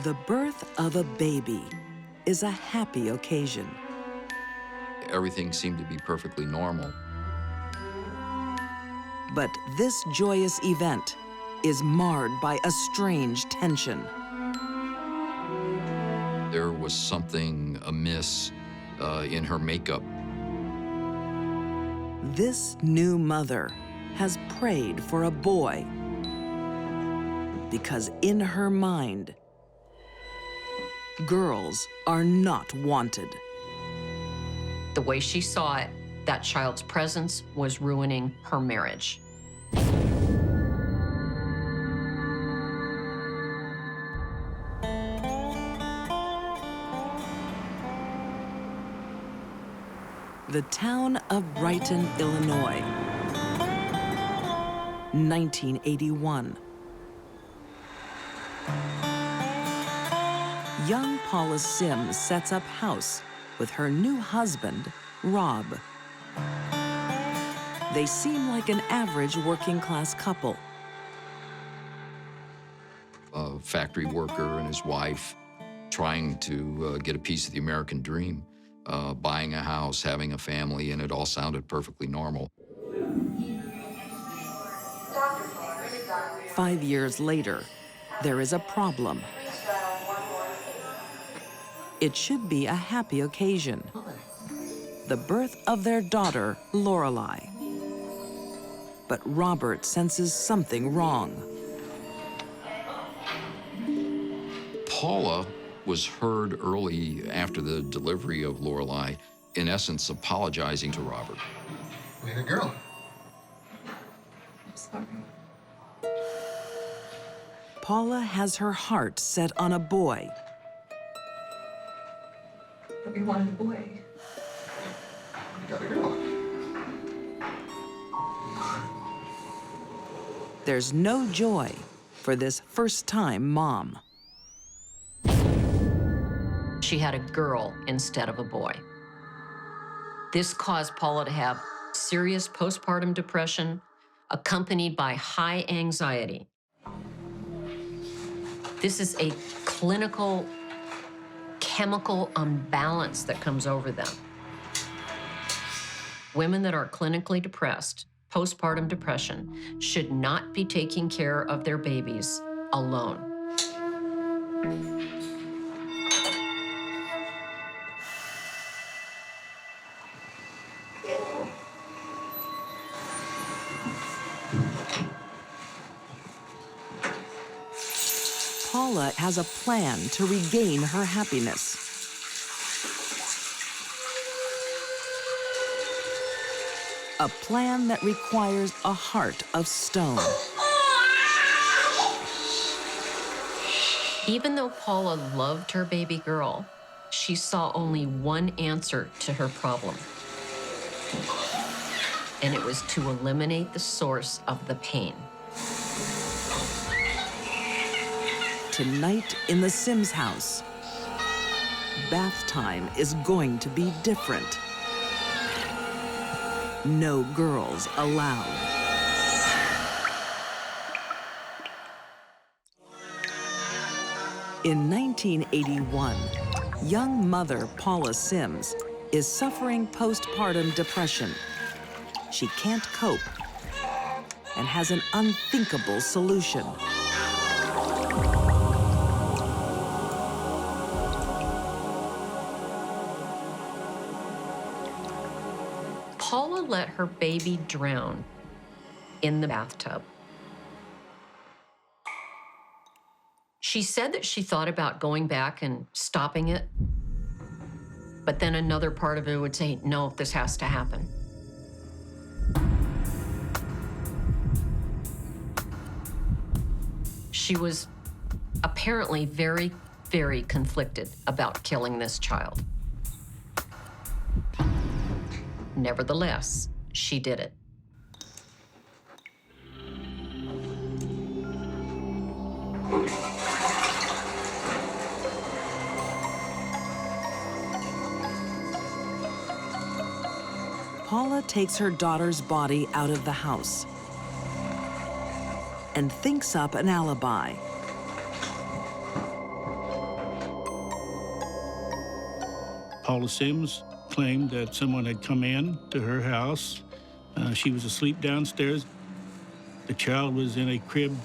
The birth of a baby is a happy occasion. Everything seemed to be perfectly normal. But this joyous event is marred by a strange tension. There was something amiss in her makeup. This new mother has prayed for a boy because in her mind, girls are not wanted. The way she saw it, that child's presence was ruining her marriage. The town of Brighton, Illinois, 1981. Young Paula Sims sets up house with her new husband, Rob. They seem like an average working-class couple. A factory worker and his wife trying to get a piece of the American dream, buying a house, having a family, and it all sounded perfectly normal. 5 years later, there is a problem. It should be a happy occasion. The birth of their daughter, Lorelei. But Robert senses something wrong. Paula was heard early after the delivery of Lorelei, in essence, apologizing to Robert. Way to girl. I'm sorry. Paula has her heart set on a boy. But we wanted a boy. You got a girl. There's no joy for this first-time mom. She had a girl instead of a boy. This caused Paula to have serious postpartum depression, accompanied by high anxiety. This is a clinical chemical imbalance that comes over them. Women that are clinically depressed, postpartum depression, should not be taking care of their babies alone. Paula has a plan to regain her happiness. A plan that requires a heart of stone. Even though Paula loved her baby girl, she saw only one answer to her problem. And it was to eliminate the source of the pain. Tonight in the Sims house, bath time is going to be different. No girls allowed. In 1981, young mother Paula Sims is suffering postpartum depression. She can't cope and has an unthinkable solution. Paula let her baby drown in the bathtub. She said that she thought about going back and stopping it, but then another part of it would say, no, this has to happen. She was apparently very, very conflicted about killing this child. Nevertheless, she did it. Paula takes her daughter's body out of the house and thinks up an alibi. Paula Sims claimed that someone had come in to her house. She was asleep downstairs. The child was in a crib.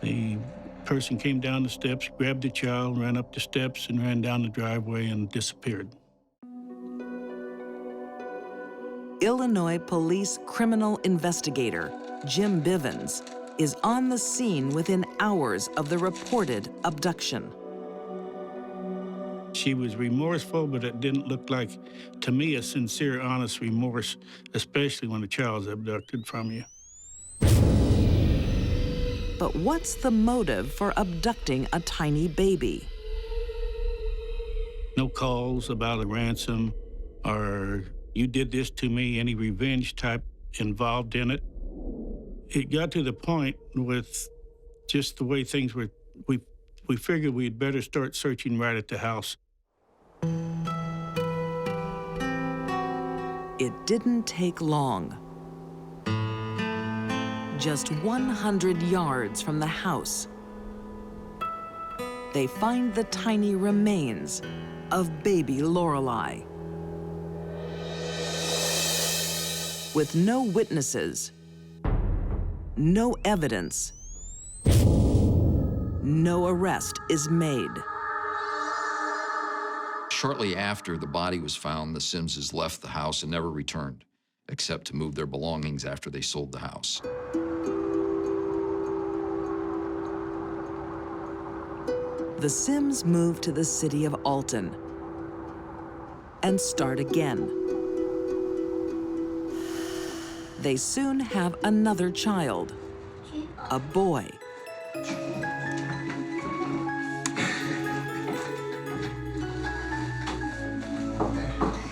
The person came down the steps, grabbed the child, ran up the steps, and ran down the driveway and disappeared. Illinois police criminal investigator Jim Bivens is on the scene within hours of the reported abduction. She was remorseful, but it didn't look like, to me, a sincere, honest remorse, especially when a child's abducted from you. But what's the motive for abducting a tiny baby? No calls about a ransom or you did this to me, any revenge type involved in it. It got to the point with just the way things were, we figured we'd better start searching right at the house. It didn't take long. Just 100 yards from the house, they find the tiny remains of baby Lorelei. With no witnesses, no evidence, no arrest is made. Shortly after the body was found, the Simses left the house and never returned, except to move their belongings after they sold the house. The Sims move to the city of Alton and start again. They soon have another child, a boy.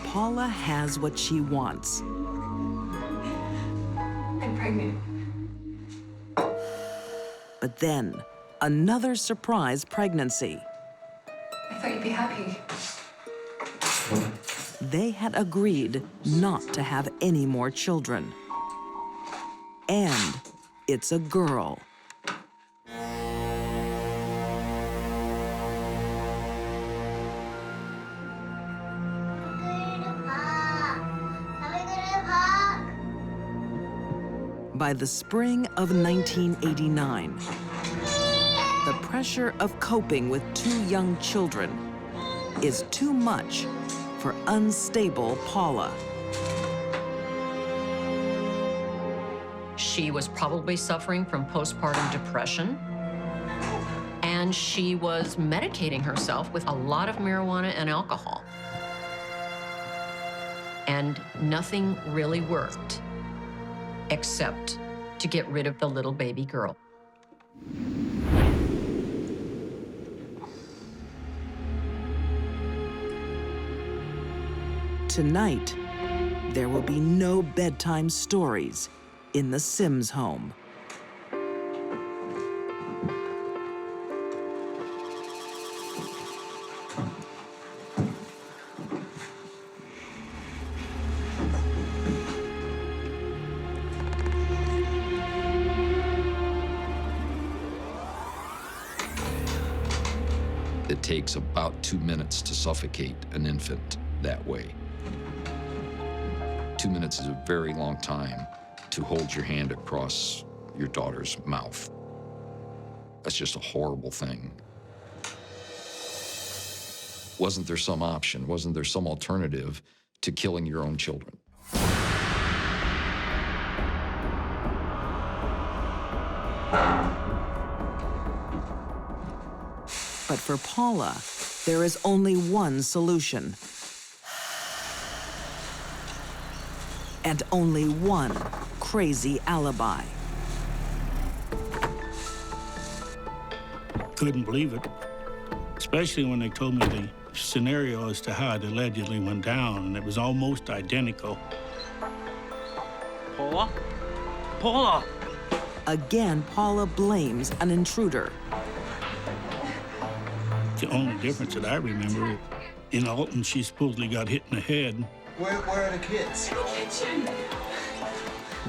Paula has what she wants. I'm pregnant. But then, another surprise pregnancy. I thought you'd be happy. They had agreed not to have any more children. And it's a girl. By the spring of 1989, the pressure of coping with 2 young children is too much for unstable Paula. She was probably suffering from postpartum depression, and she was medicating herself with a lot of marijuana and alcohol. And nothing really worked, except to get rid of the little baby girl. Tonight, there will be no bedtime stories in the Sims home. It takes about 2 minutes to suffocate an infant that way. 2 minutes is a very long time to hold your hand across your daughter's mouth. That's just a horrible thing. Wasn't there some option? Wasn't there some alternative to killing your own children? But for Paula, there is only one solution. And only one crazy alibi. Couldn't believe it, especially when they told me the scenario as to how it allegedly went down, and it was almost identical. Paula? Paula! Again, Paula blames an intruder. The only difference that I remember, in Alton, she supposedly got hit in the head. Where are the kids? In the kitchen.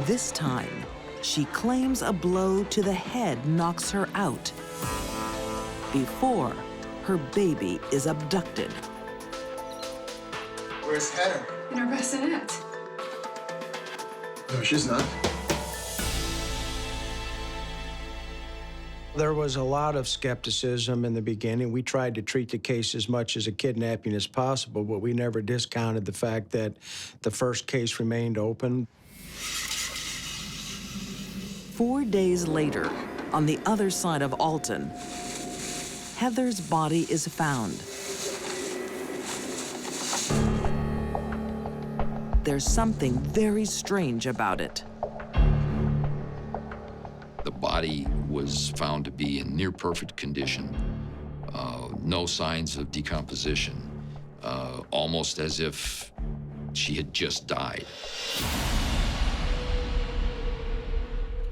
This time, she claims a blow to the head knocks her out before her baby is abducted. Where's Heather? In her bassinet. No, she's not. There was a lot of skepticism in the beginning. We tried to treat the case as much as a kidnapping as possible, but we never discounted the fact that the first case remained open. 4 days later, on the other side of Alton, Heather's body is found. There's something very strange about it. The body was found to be in near perfect condition, no signs of decomposition, almost as if she had just died.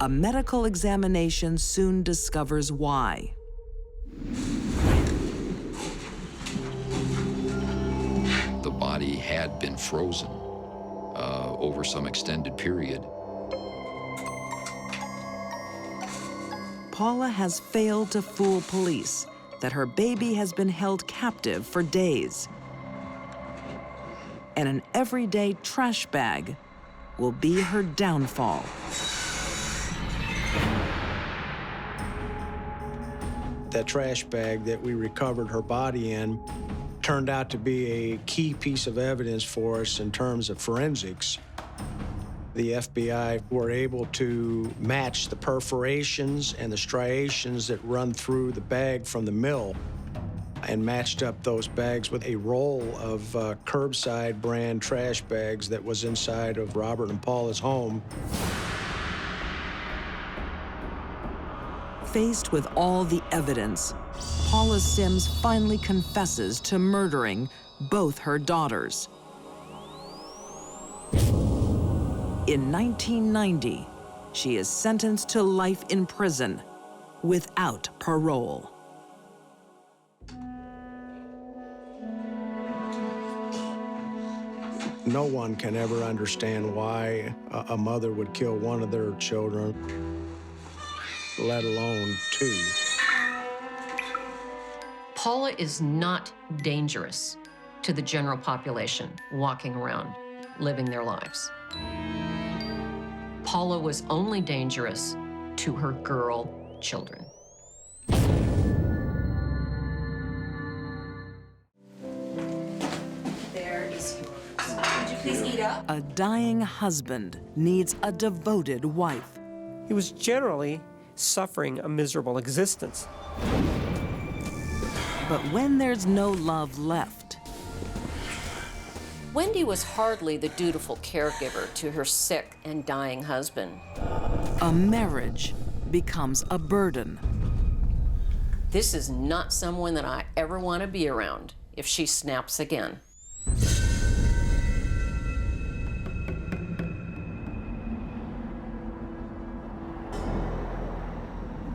A medical examination soon discovers why. The body had been frozen over some extended period. Paula has failed to fool police that her baby has been held captive for days. And an everyday trash bag will be her downfall. That trash bag that we recovered her body in turned out to be a key piece of evidence for us in terms of forensics. The FBI were able to match the perforations and the striations that run through the bag from the mill and matched up those bags with a roll of curbside brand trash bags that was inside of Robert and Paula's home. Faced with all the evidence, Paula Sims finally confesses to murdering both her daughters. In 1990, she is sentenced to life in prison without parole. No one can ever understand why a mother would kill one of their children, let alone two. Paula is not dangerous to the general population walking around, living their lives. Paula was only dangerous to her girl children. There is yours. Would you please eat up? A dying husband needs a devoted wife. He was generally suffering a miserable existence. But when there's no love left, Wendy was hardly the dutiful caregiver to her sick and dying husband. a marriage becomes a burden. This is not someone that I ever want to be around if she snaps again.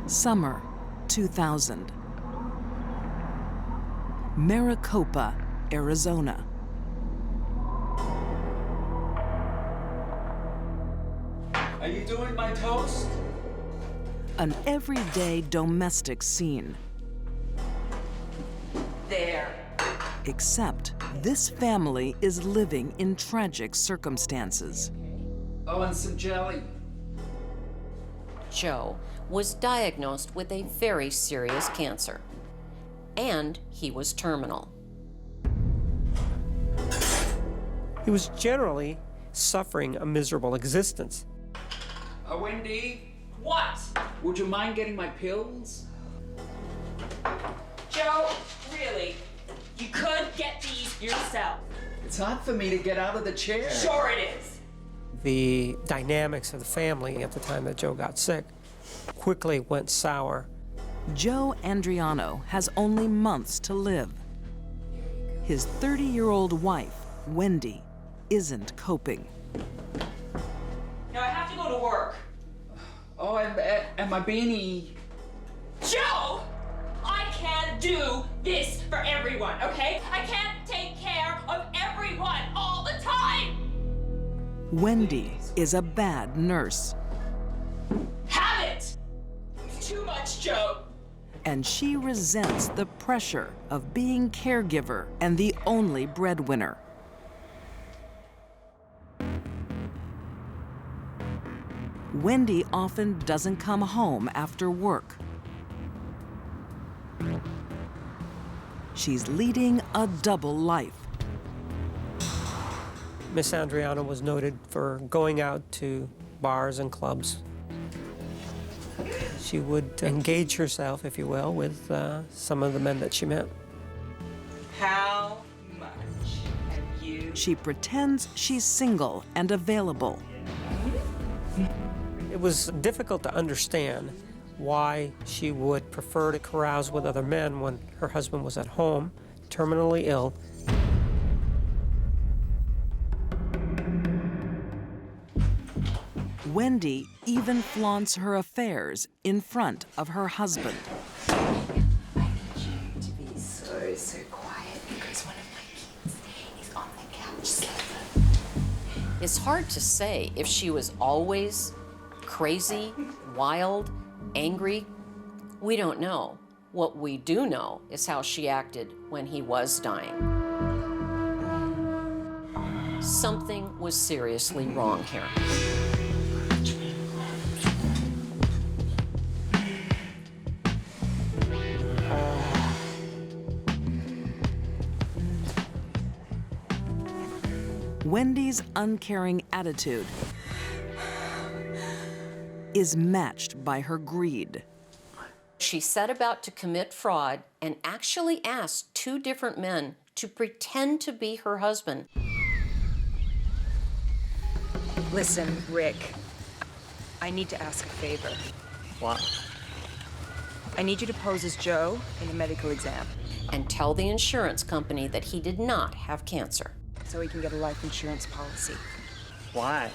Summer 2000. Maricopa, Arizona. Are you doing my toast? An everyday domestic scene. There. Except this family is living in tragic circumstances. Oh, and some jelly. Joe was diagnosed with a very serious cancer, and he was terminal. He was generally suffering a miserable existence. Wendy, What? would you mind getting my pills? Joe, really? You could get these yourself. It's hard for me to get out of the chair. Sure it is. The dynamics of the family at the time that Joe got sick quickly went sour. Joe Andriano has only months to live. His 30-year-old wife, Wendy, isn't coping. Now I have to go to work. Oh, and my beanie. Joe! I can't do this for everyone, okay? I can't take care of everyone all the time! Wendy is a bad nurse, Have it! Too much, Joe. and she resents the pressure of being caregiver and the only breadwinner. Wendy often doesn't come home after work. She's leading a double life. Miss Andriano was noted for going out to bars and clubs. She would engage herself, if you will, with some of the men that she met. How much have you? She pretends she's single and available. It was difficult to understand why she would prefer to carouse with other men when her husband was at home, terminally ill. Wendy even flaunts her affairs in front of her husband. I need you to be so quiet because one of my kids is on the couch sleeping. It's hard to say if she was always crazy, wild, angry. We don't know. What we do know is how she acted when he was dying. Something was seriously wrong here. Wendy's uncaring attitude is matched by her greed. She set about to commit fraud and actually asked 2 different men to pretend to be her husband. Listen, Rick, I need to ask a favor. What? I need you to pose as Joe in a medical exam And tell the insurance company that he did not have cancer. so he can get a life insurance policy. Why?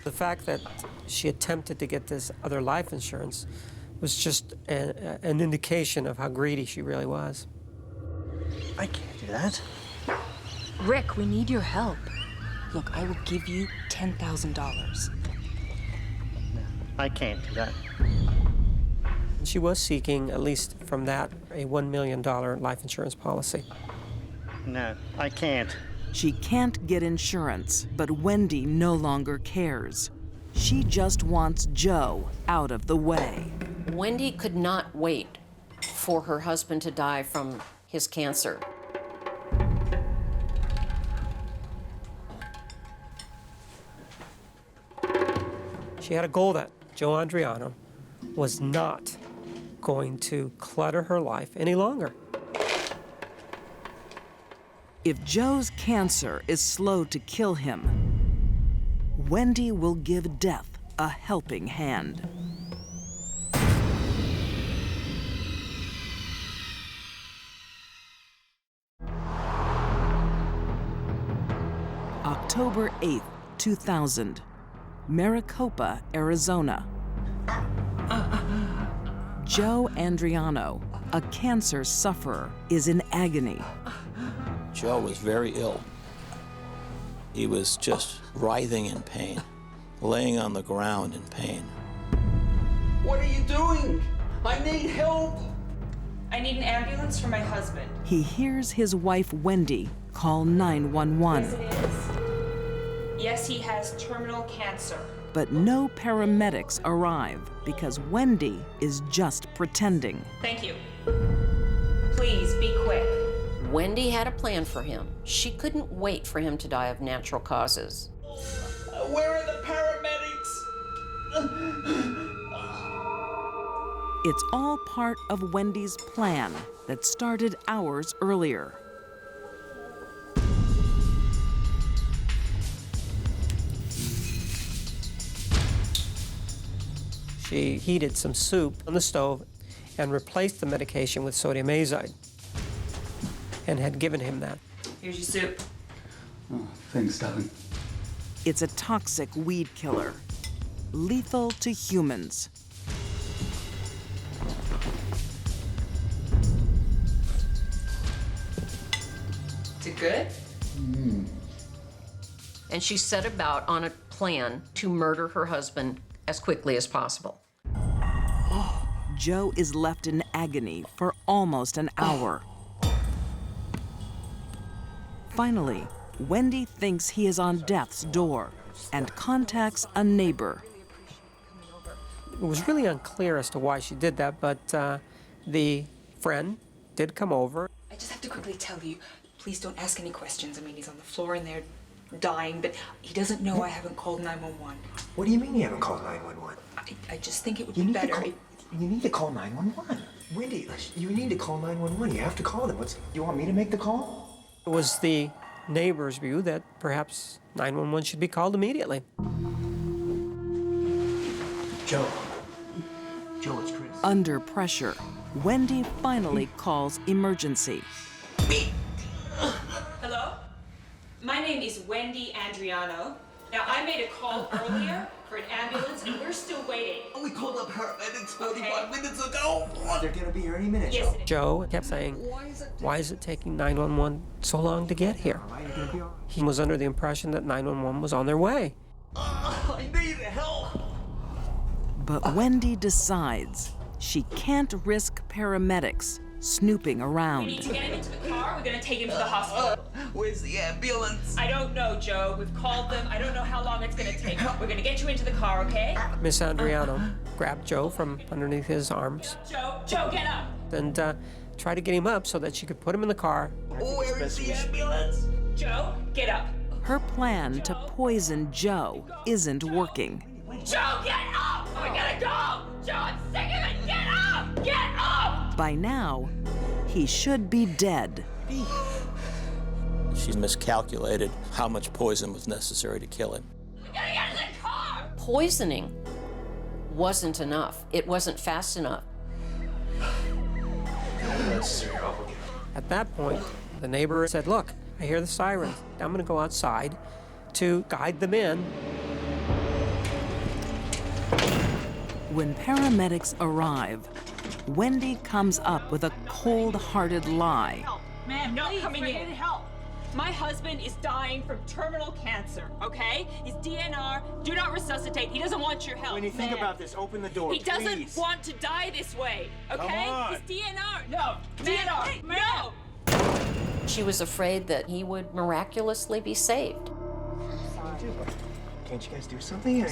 The fact that she attempted to get this other life insurance was just an indication of how greedy she really was. I can't do that. Rick, we need your help. Look, I will give you $10,000. I can't do that. She was seeking, at least from that, a $1 million life insurance policy. No, I can't. She can't get insurance, but Wendy no longer cares. She just wants Joe out of the way. Wendy could not wait for her husband to die from his cancer. She had a goal that Joe Andriano was not going to clutter her life any longer. If Joe's cancer is slow to kill him, Wendy will give death a helping hand. October 8th, 2000, Maricopa, Arizona. Joe Andriano, a cancer sufferer, is in agony. Joe was very ill. He was just writhing in pain, laying on the ground in pain. What are you doing? I need help. I need an ambulance for my husband. He hears his wife, Wendy, call 911. Yes, it is. Yes, he has terminal cancer. But no paramedics arrive because Wendy is just pretending. Thank you. Please, be quick. Wendy had a plan for him. She couldn't wait for him to die of natural causes. Where are the paramedics? It's all part of Wendy's plan that started hours earlier. She heated some soup on the stove and replaced the medication with sodium azide and had given him that. Here's your soup. Oh, thanks, darling. It's a toxic weed killer, lethal to humans. Is it good? And she set about on a plan to murder her husband as quickly as possible. Joe is left in agony for almost an hour. Finally, Wendy thinks he is on death's door and contacts a neighbor. It was really unclear as to why she did that, but the friend did come over. I just have to quickly tell you, please don't ask any questions. I mean, he's on the floor and they're dying, but he doesn't know I haven't called 911. What do you mean you haven't called 911? I just think it would be better. You need to call 911. Wendy, you need to call 911. You have to call them. You want me to make the call? It was the neighbor's view that perhaps 911 should be called immediately. Joe, it's Chris. Under pressure, Wendy finally calls emergency. Hello? My name is Wendy Andriano. Now, I made a call earlier for an ambulance, and we're still waiting. We called up paramedics 45 minutes ago. They're gonna be here any minute, Yes, Joe. it is. Joe kept saying, why is it taking 911 so long to get here? He was under the impression that 911 was on their way. I need help. But Wendy decides she can't risk paramedics snooping around. We need to get him into the car. We're going to take him to the hospital. Where's the ambulance? I don't know, Joe. We've called them. I don't know how long it's going to take. We're going to get you into the car, okay? Miss Andriano grabbed Joe from underneath his arms Joe, get up. and tried to get him up so that she could put him in the car. Where is the ambulance? Joe, get up. Her plan to poison Joe isn't working. Joe, get up! We gotta go! Joe, I'm sick of it! Get up! Get up! By now, he should be dead. She miscalculated how much poison was necessary to kill him. We gotta get in the car! Poisoning wasn't enough. It wasn't fast enough. At that point, the neighbor said, look, I hear the sirens. I'm going to go outside to guide them in. When paramedics arrive, Wendy comes up with a cold-hearted lie. Ma'am, not coming in. Help. My husband is dying from terminal cancer, okay? He's DNR. Do not resuscitate. He doesn't want your help. When you think about this, open the door, He doesn't want to die this way, okay? Come on. He's DNR. No. DNR. No. She was afraid that he would miraculously be saved. Can't you guys do something?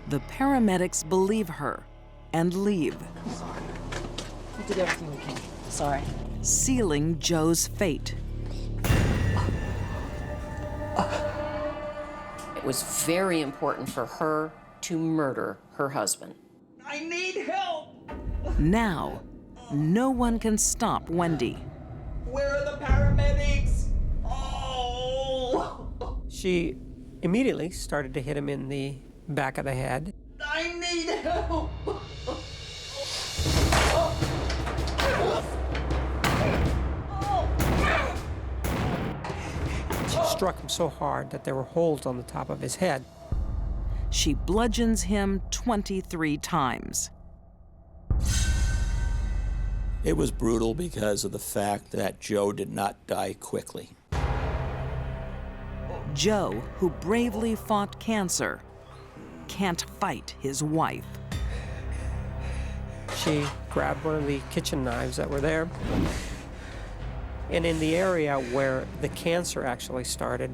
The paramedics believe her and leave, We did everything we can. Sorry. sealing Joe's fate. It was very important for her to murder her husband. I need help. Now, no one can stop Wendy. Where are the paramedics? Oh! She immediately started to hit him in the back of the head. I need help. She struck him so hard that there were holes on the top of his head. She bludgeons him 23 times. It was brutal because of the fact that Joe did not die quickly. Joe, who bravely fought cancer, can't fight his wife. She grabbed one of the kitchen knives that were there, and in the area where the cancer actually started,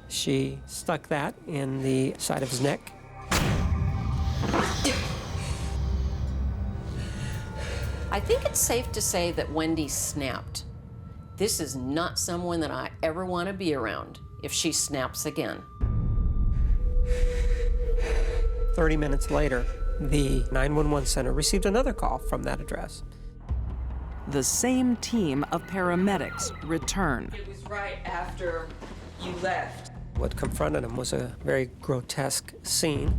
she stuck that in the side of his neck. I think it's safe to say that Wendy snapped. This is not someone that I ever want to be around if she snaps again. 30 minutes later, the 911 center received another call from that address. The same team of paramedics return. It was right after you left. What confronted him was a very grotesque scene.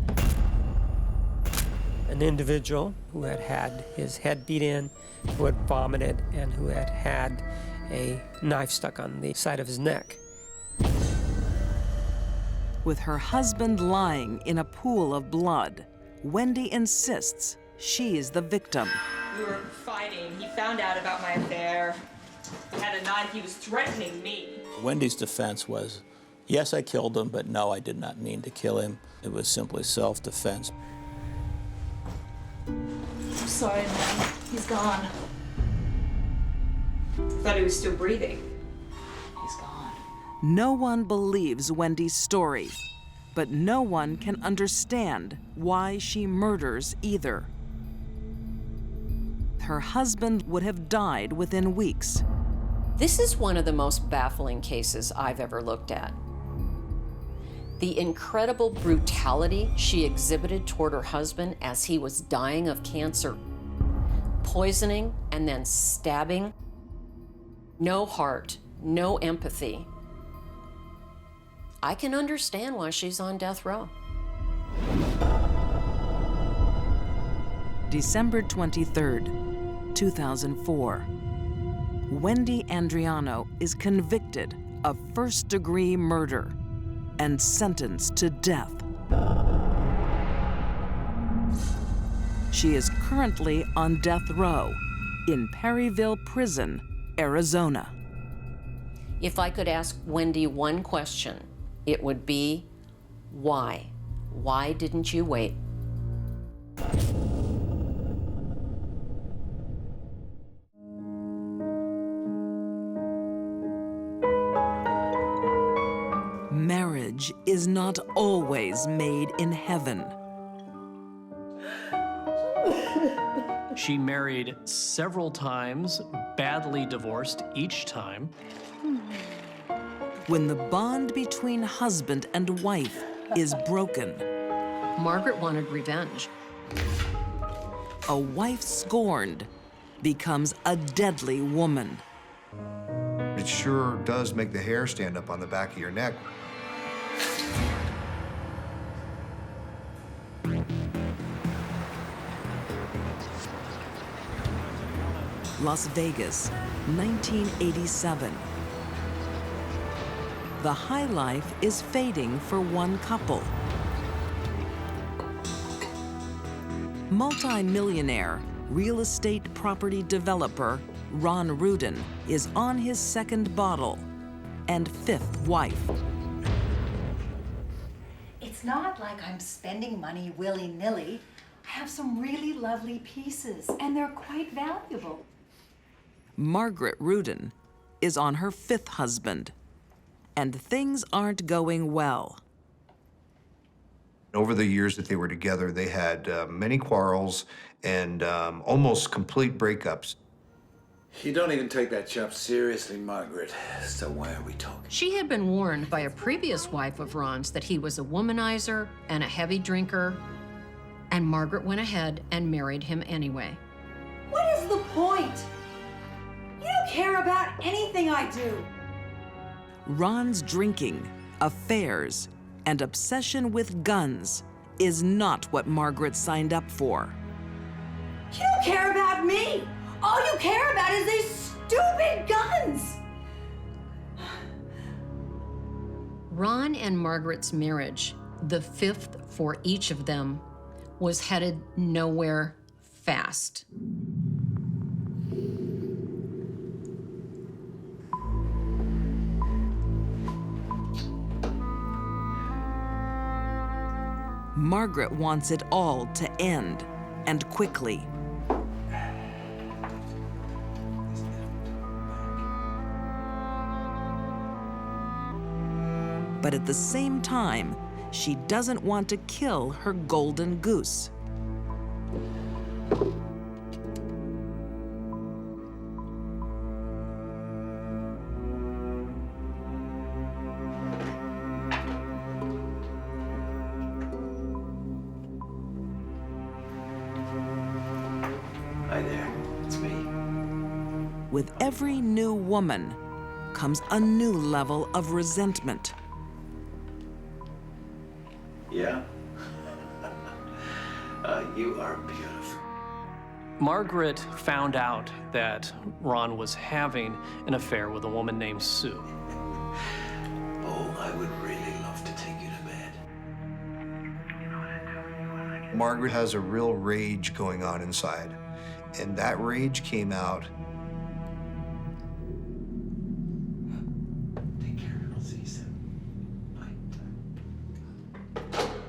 An individual who had had his head beat in, who had vomited, and who had had a knife stuck on the side of his neck. With her husband lying in a pool of blood, Wendy insists she's the victim. We were fighting. He found out about my affair. He had a knife. He was threatening me. Wendy's defense was, yes, I killed him, but no, I did not mean to kill him. It was simply self-defense. I'm sorry, man. He's gone. Thought he was still breathing. He's gone. No one believes Wendy's story. But no one can understand why she murders either. Her husband would have died within weeks. This is one of the most baffling cases I've ever looked at. The incredible brutality she exhibited toward her husband as he was dying of cancer, poisoning and then stabbing. No heart, no empathy. I can understand why she's on death row. December 23rd, 2004. Wendy Andriano is convicted of first-degree murder and sentenced to death. She is currently on death row in Perryville Prison, Arizona. If I could ask Wendy one question, it would be, why? Why didn't you wait? Marriage is not always made in heaven. She married several times, badly divorced each time. When the bond between husband and wife is broken, Margaret wanted revenge. a wife scorned becomes a deadly woman. It sure does make the hair stand up on the back of your neck. Las Vegas, 1987. The high life is fading for one couple. Multi-millionaire real estate property developer Ron Rudin is on his second bottle and fifth wife. It's not like I'm spending money willy-nilly. I have some really lovely pieces, and they're quite valuable. Margaret Rudin is on her fifth husband, and things aren't going well. Over the years that they were together, they had many quarrels and almost complete breakups. You don't even take that job seriously, Margaret. So why are we talking? She had been warned by a previous wife of Ron's that he was a womanizer and a heavy drinker, and Margaret went ahead and married him anyway. What is the point? You don't care about anything I do. Ron's drinking, affairs, and obsession with guns is not what Margaret signed up for. You don't care about me. All you care about is these stupid guns. Ron and Margaret's marriage, the fifth for each of them, was headed nowhere fast. Margaret wants it all to end, and quickly. But at the same time, she doesn't want to kill her golden goose. Hi there, it's me. With every new woman comes a new level of resentment. Yeah? You are beautiful. Margaret found out that Ron was having an affair with a woman named Sue. Oh, I would really love to take you to bed. Margaret has a real rage going on inside, and that rage came out. Take care, I'll see you soon.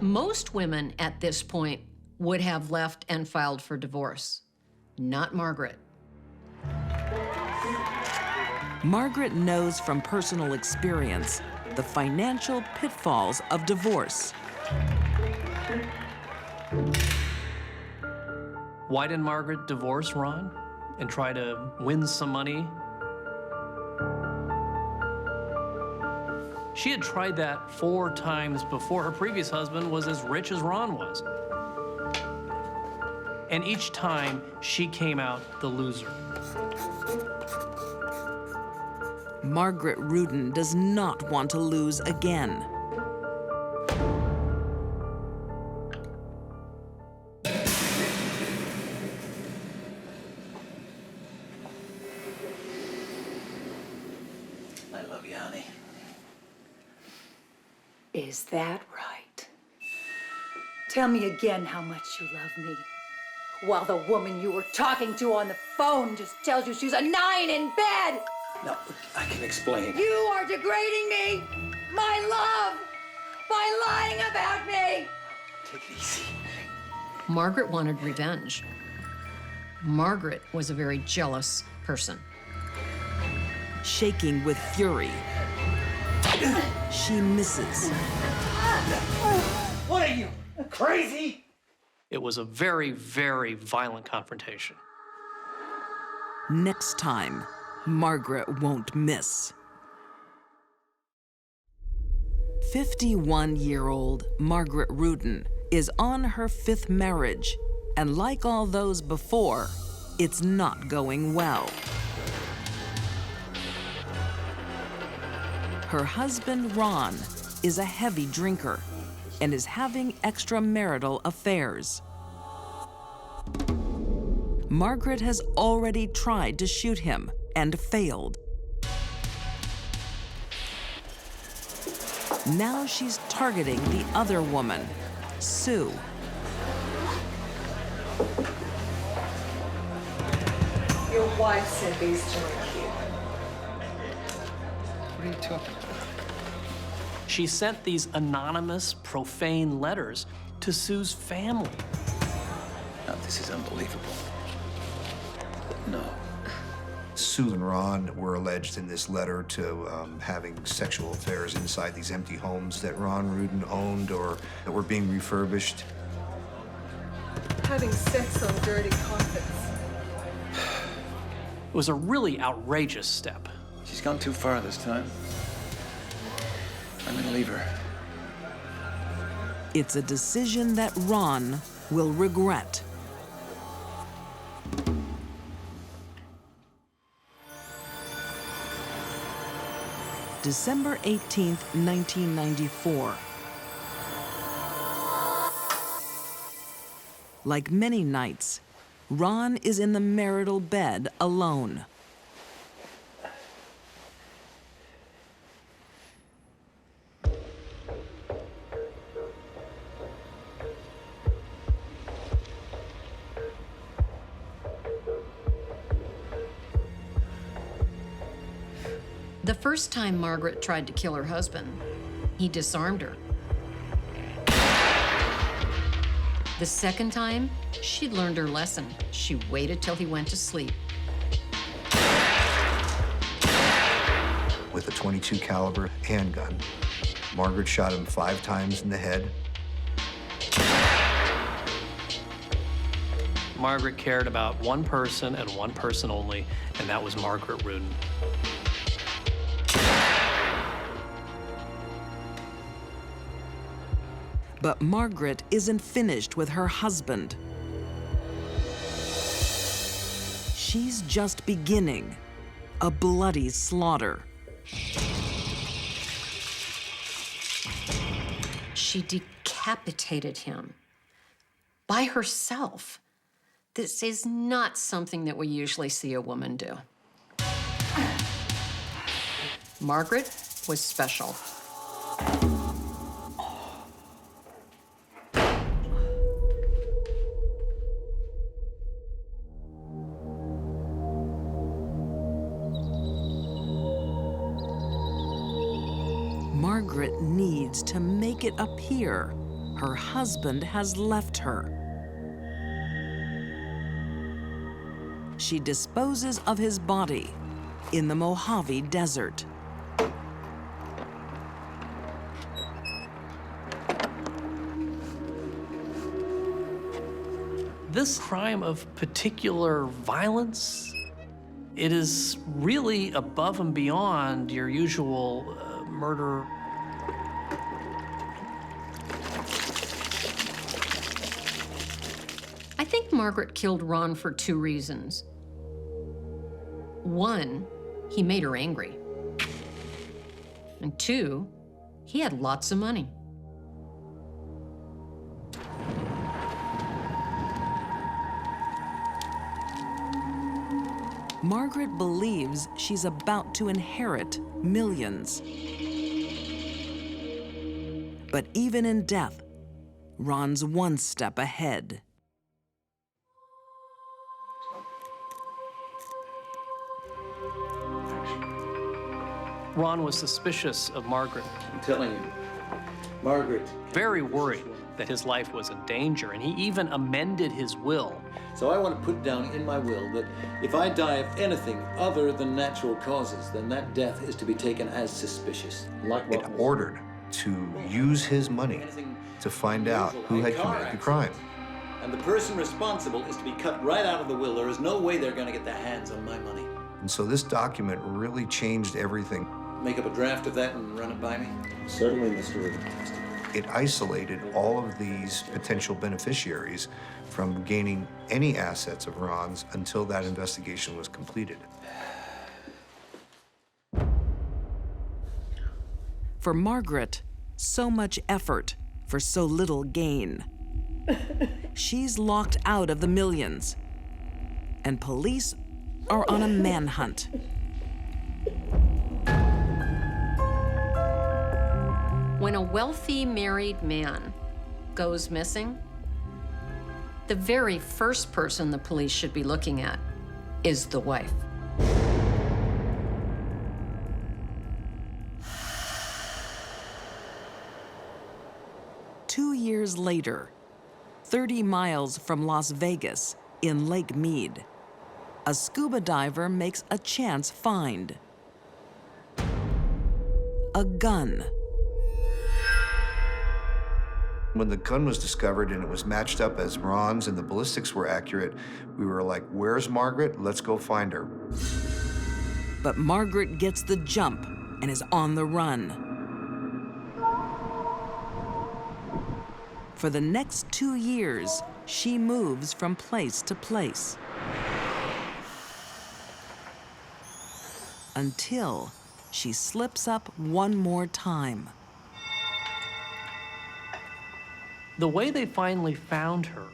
Most women at this point would have left and filed for divorce. Not Margaret. Margaret knows from personal experience the financial pitfalls of divorce. Why did Margaret divorce Ron and try to win some money? She had tried that 4 times before. Her previous husband was as rich as Ron was. And each time, she came out the loser. Margaret Rudin does not want to lose again. I love you, honey. Is that right? Tell me again how much you love me. While the woman you were talking to on the phone just tells you she's a 9 in bed. No, I can explain. You are degrading me, my love, by lying about me. Take it easy. Margaret wanted revenge. Margaret was a very jealous person. Shaking with fury, she misses. What are you, crazy? It was a very, very violent confrontation. Next time, Margaret won't miss. 51-year-old Margaret Rudin is on her 5th marriage, and like all those before, it's not going well. Her husband, Ron, is a heavy drinker and is having extramarital affairs. Margaret has already tried to shoot him and failed. Now she's targeting the other woman, Sue. Your wife said these two are cute. What are you talking about? She sent these anonymous, profane letters to Sue's family. No, this is unbelievable. No. Sue and Ron were alleged in this letter to having sexual affairs inside these empty homes that Ron Rudin owned or that were being refurbished. Having sex on dirty carpets. It was a really outrageous step. She's gone too far this time. I'm gonna leave her. It's a decision that Ron will regret. December 18th, 1994. Like many nights, Ron is in the marital bed alone. The first time Margaret tried to kill her husband, he disarmed her. The second time, she'd learned her lesson. She waited till he went to sleep. With a .22 caliber handgun, Margaret shot him 5 times in the head. Margaret cared about one person and one person only, and that was Margaret Rudin. But Margaret isn't finished with her husband. She's just beginning a bloody slaughter. She decapitated him by herself. This is not something that we usually see a woman do. Margaret was special. Margaret needs to make it appear her husband has left her. She disposes of his body in the Mojave Desert. This crime of particular violence, it is really above and beyond your usual murder. I think Margaret killed Ron for 2 reasons. One, he made her angry. And 2, he had lots of money. Margaret believes she's about to inherit millions. But even in death, Ron's one step ahead. Ron was suspicious of Margaret. I'm telling you, Margaret. Very worried that his life was in danger, and he even amended his will. So I want to put down in my will that if I die of anything other than natural causes, then that death is to be taken as suspicious. Like what It ordered to use his money to find out who had committed the crime. And the person responsible is to be cut right out of the will. There is no way they're going to get their hands on my money. And so this document really changed everything. Make up a draft of that and run it by me? Certainly, Mr. Reed. It isolated all of these potential beneficiaries from gaining any assets of Ron's until that investigation was completed. For Margaret, so much effort for so little gain. She's locked out of the millions, and police are on a manhunt. When a wealthy married man goes missing, the very first person the police should be looking at is the wife. Two years later, 30 miles from Las Vegas in Lake Mead, a scuba diver makes a chance find. A gun. When the gun was discovered and it was matched up as Ron's and the ballistics were accurate, we were like, where's Margaret? Let's go find her. But Margaret gets the jump and is on the run. For the next 2 years, she moves from place to place. Until she slips up one more time. The way they finally found her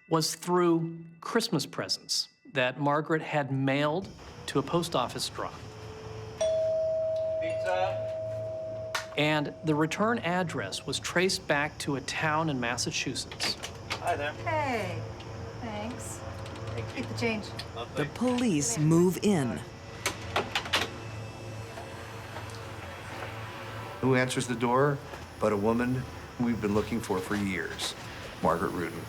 was through Christmas presents that Margaret had mailed to a post office drop. Pizza. And the return address was traced back to a town in Massachusetts. Hi there. Hey, thanks. Keep the change. The police move in. Who answers the door but a woman we've been looking for years, Margaret Rudin.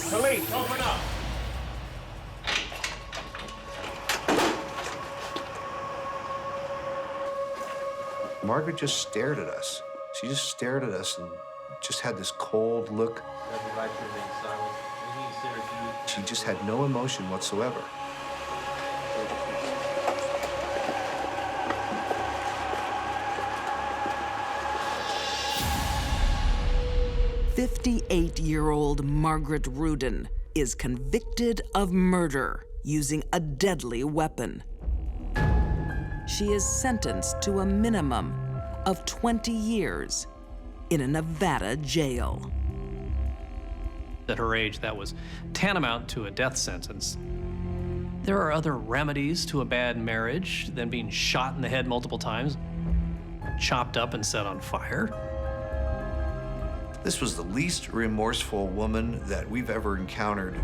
Police, open up. Margaret just stared at us. She just stared at us and just had this cold look. She just had no emotion whatsoever. "58-year-old Margaret Rudin is convicted of murder using a deadly weapon. She is sentenced to a minimum of 20 years in a Nevada jail." At her age, that was tantamount to a death sentence. There are other remedies to a bad marriage than being shot in the head multiple times, chopped up and set on fire. This was the least remorseful woman that we've ever encountered.